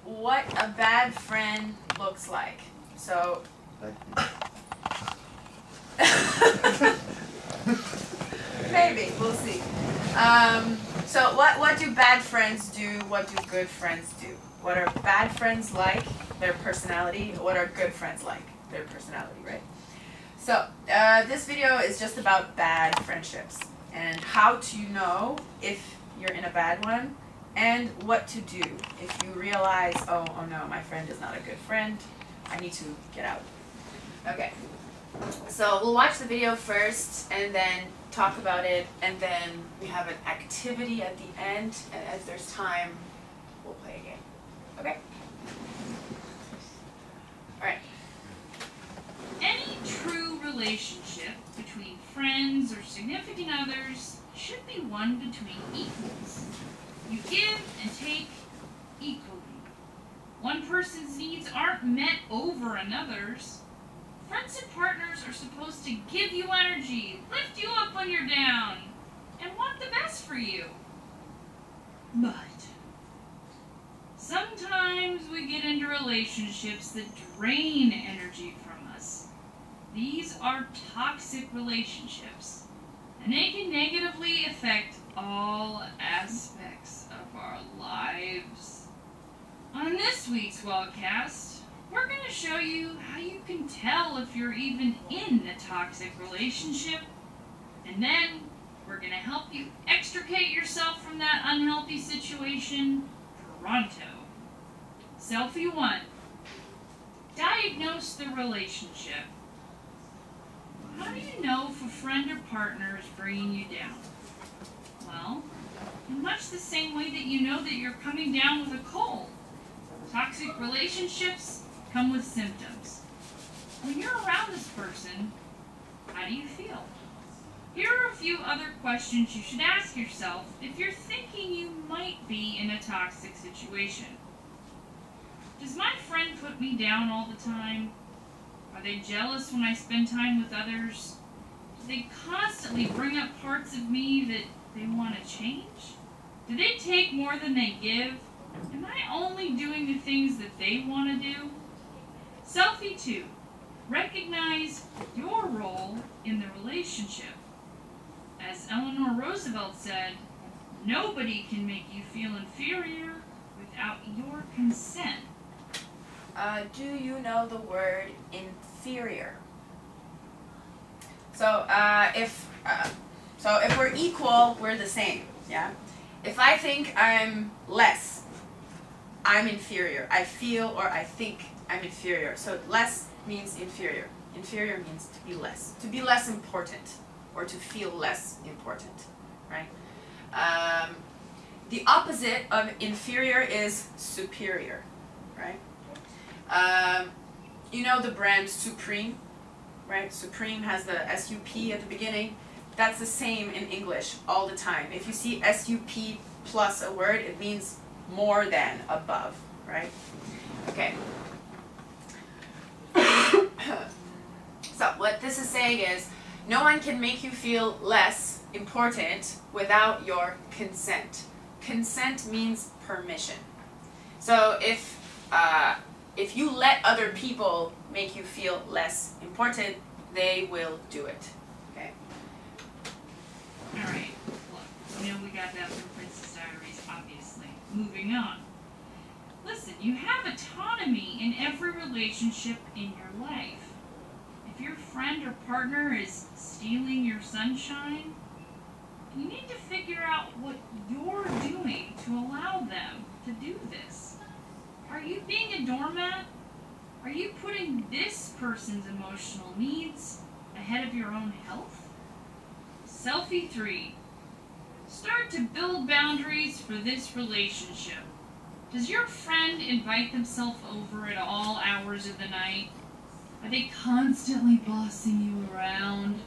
what a bad friend looks like. So maybe, we'll see. So what do bad friends do? What do good friends do? What are bad friends like? Their personality. What are good friends like? Their personality, right? So this video is just about bad friendships and how to know if you're in a bad one and what to do if you realize, oh no, my friend is not a good friend. I need to get out. Okay. So we'll watch the video first and then talk about it, and then we have an activity at the end, and if there's time, we'll play a game. Okay? Alright. Any true relationship between friends or significant others should be one between equals. You give and take equally. One person's needs aren't met over another's. Friends and partners are supposed to give you energy, lift you up when you're down, and want the best for you. But sometimes we get into relationships that drain energy from us. These are toxic relationships, and they can negatively affect all aspects of our lives. On this week's Wildcast, we're going to show you how you can tell if you're even in a toxic relationship, and then we're going to help you extricate yourself from that unhealthy situation pronto. Selfie 1. Diagnose the relationship. How do you know if a friend or partner is bringing you down? Well, in much the same way that you know that you're coming down with a cold. Toxic relationships come with symptoms. When you're around this person, how do you feel? Here are a few other questions you should ask yourself if you're thinking you might be in a toxic situation. Does my friend put me down all the time? Are they jealous when I spend time with others? Do they constantly bring up parts of me that they want to change? Do they take more than they give? Am I only doing the things that they want to do? Selfie 2. Recognize your role in the relationship. As Eleanor Roosevelt said, nobody can make you feel inferior without your consent. Do you know the word inferior? So if we're equal, we're the same. Yeah. If I think I'm less, I'm inferior. I feel or I think I'm inferior. So less means inferior. Inferior means to be less important, or to feel less important, right? The opposite of inferior is superior, right? You know the brand Supreme, right? Supreme has the S-U-P at the beginning. That's the same in English all the time. If you see S-U-P plus a word, it means more than, above, right? Okay. So what this is saying is, no one can make you feel less important without your consent. Consent means permission. So if you let other people make you feel less important, they will do it. Okay. All right. Look, you know we got that from Princess Diaries, obviously. Moving on. Listen, you have autonomy in every relationship in your life. If your friend or partner is stealing your sunshine, you need to figure out what you're doing to allow them to do this. Are you being a doormat? Are you putting this person's emotional needs ahead of your own health? Selfie 3. Start to build boundaries for this relationship. Does your friend invite themselves over at all hours of the night? Are they constantly bossing you around?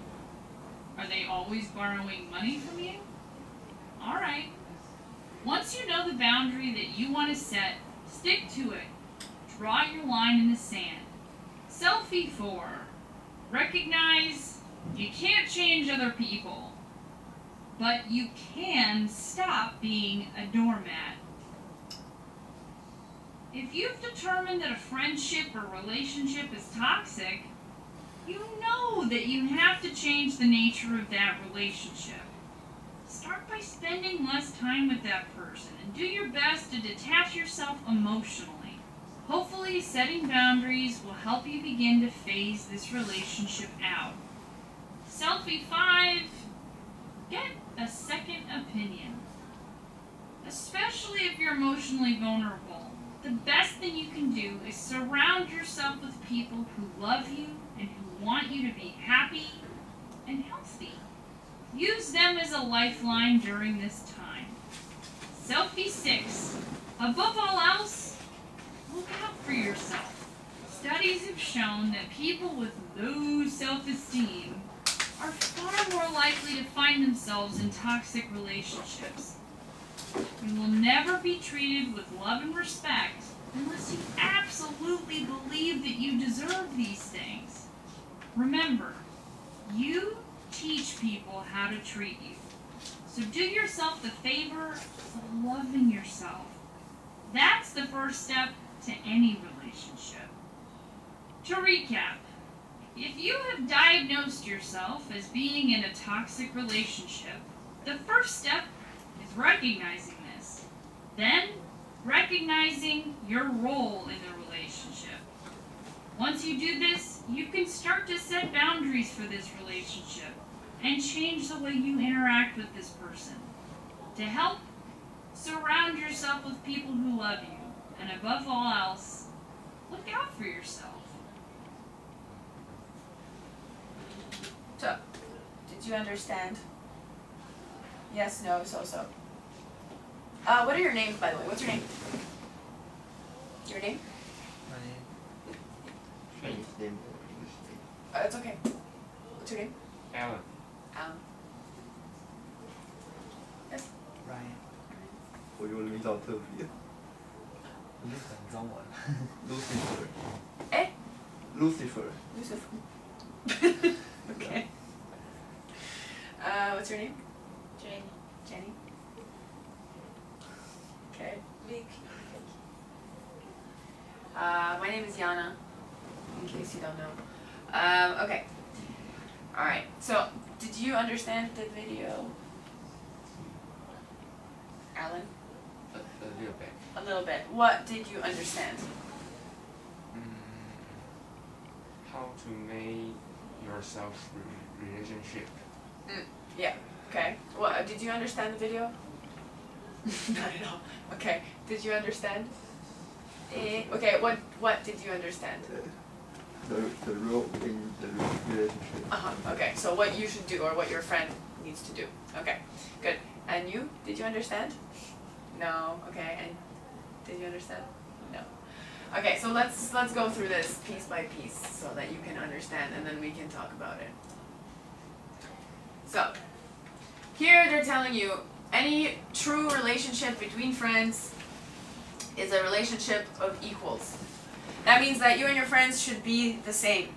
Are they always borrowing money from you? Alright. Once you know the boundary that you want to set, stick to it. Draw your line in the sand. Selfie 4. Recognize you can't change other people, but you can stop being a doormat. If you've determined that a friendship or relationship is toxic, you know that you have to change the nature of that relationship. Start by spending less time with that person and do your best to detach yourself emotionally. Hopefully, setting boundaries will help you begin to phase this relationship out. Selfie 5, get a second opinion. Especially if you're emotionally vulnerable, the best thing you can do is surround yourself with people who love you and who want you to be happy and healthy. Use them as a lifeline during this time. Selfie 6, above all else, look out for yourself. Studies have shown that people with low self-esteem are far more likely to find themselves in toxic relationships. You will never be treated with love and respect unless you absolutely believe that you deserve these things. Remember, you teach people how to treat you. So do yourself the favor of loving yourself. That's the first step to any relationship. To recap, if you have diagnosed yourself as being in a toxic relationship, the first step is recognizing this. Then, recognizing your role in the relationship. Once you do this, you can start to set boundaries for this relationship and change the way you interact with this person. To help, surround yourself with people who love you, and above all else, look out for yourself. So, did you understand? Yes, no, so. What are your names, by the way? What's your name? Your name? My name. Chinese name. It's okay. What's your name? Alan. Alan. Yes. Ryan，我用的名字好特别。日本中文。Lucifer。哎 Lucifer。 Lucifer. Okay. What's your name? Jenny. Jenny. Okay. Vic. My name is Yana, in case you don't know. Okay. Alright, so did you understand the video? Alan? A little bit. A little bit. What did you understand? How to make yourself relationship. Yeah. Okay. What did you understand the video? Not at all. Okay. Did you understand? Okay. What did you understand? The role in the relationship. Okay. So what you should do or what your friend needs to do. Okay. Good. And you? Did you understand? No. Okay. And did you understand? No. Okay. So let's go through this piece by piece so that you can understand, and then we can talk about it. So here they're telling you any true relationship between friends is a relationship of equals. That means that you and your friends should be the same.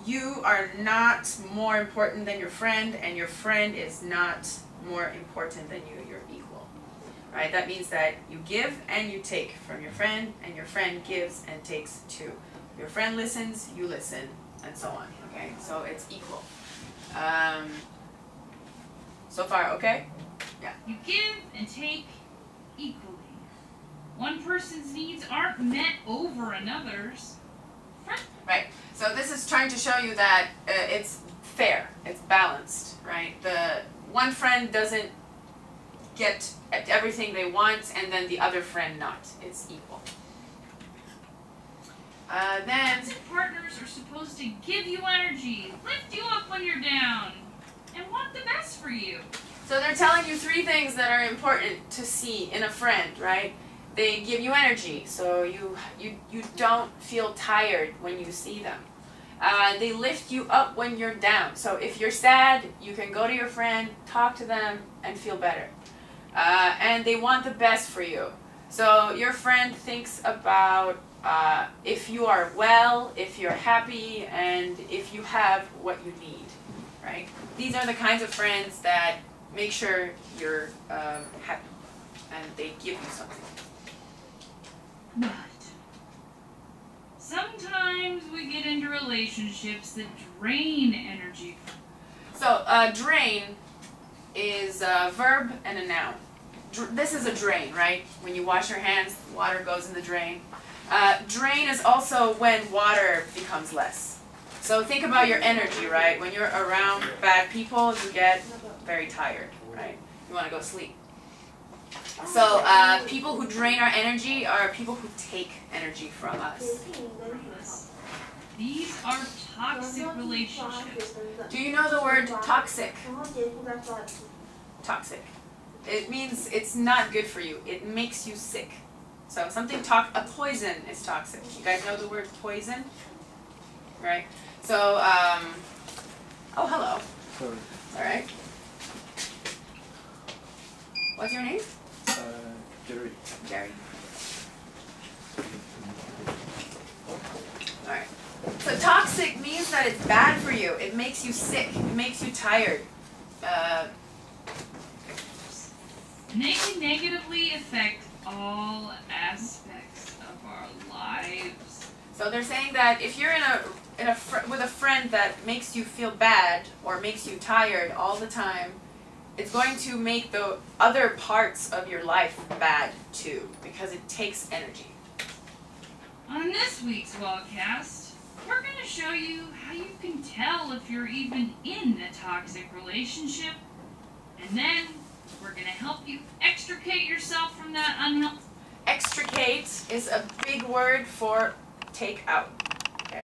You are not more important than your friend, and your friend is not more important than you. You're equal. Right? That means that you give and you take from your friend, and your friend gives and takes too. Your friend listens, you listen, and so on. Okay? So it's equal. So far, okay? Yeah. You give and take equally. One person's needs aren't met over another's. Right. So this is trying to show you that it's fair, it's balanced, right? The one friend doesn't get everything they want, and then the other friend not. It's equal. Then Partners are supposed to give you energy, lift you up when you're down, and want the best for you. so they're telling you three things that are important to see in a friend, right? They give you energy, so you don't feel tired when you see them. They lift you up when you're down. So if you're sad, you can go to your friend, talk to them, and feel better. And they want the best for you. So your friend thinks about if you are well, if you're happy, and if you have what you need, right? These are the kinds of friends that make sure you're happy, and they give you something. But sometimes we get into relationships that drain energy. So, drain is a verb and a noun. This is a drain, right? When you wash your hands, water goes in the drain. Drain is also when water becomes less. So think about your energy, right? When you're around bad people, you get very tired, right? You want to go sleep. So people who drain our energy are people who take energy from us. These are toxic relationships. Do you know the word toxic? Toxic. It means it's not good for you. It makes you sick. So something a poison is toxic. You guys know the word poison? Right? So, oh, hello. Sorry. All right. What's your name? Jerry. Jerry. All right. So toxic means that it's bad for you. It makes you sick. It makes you tired. And they can negatively affect all aspects of our lives. So they're saying that if you're with a friend that makes you feel bad or makes you tired all the time, it's going to make the other parts of your life bad too, because it takes energy. On this week's Wellcast, we're going to show you how you can tell if you're even in a toxic relationship, and then we're going to help you extricate yourself from that unhealthy. Extricate is a big word for take out.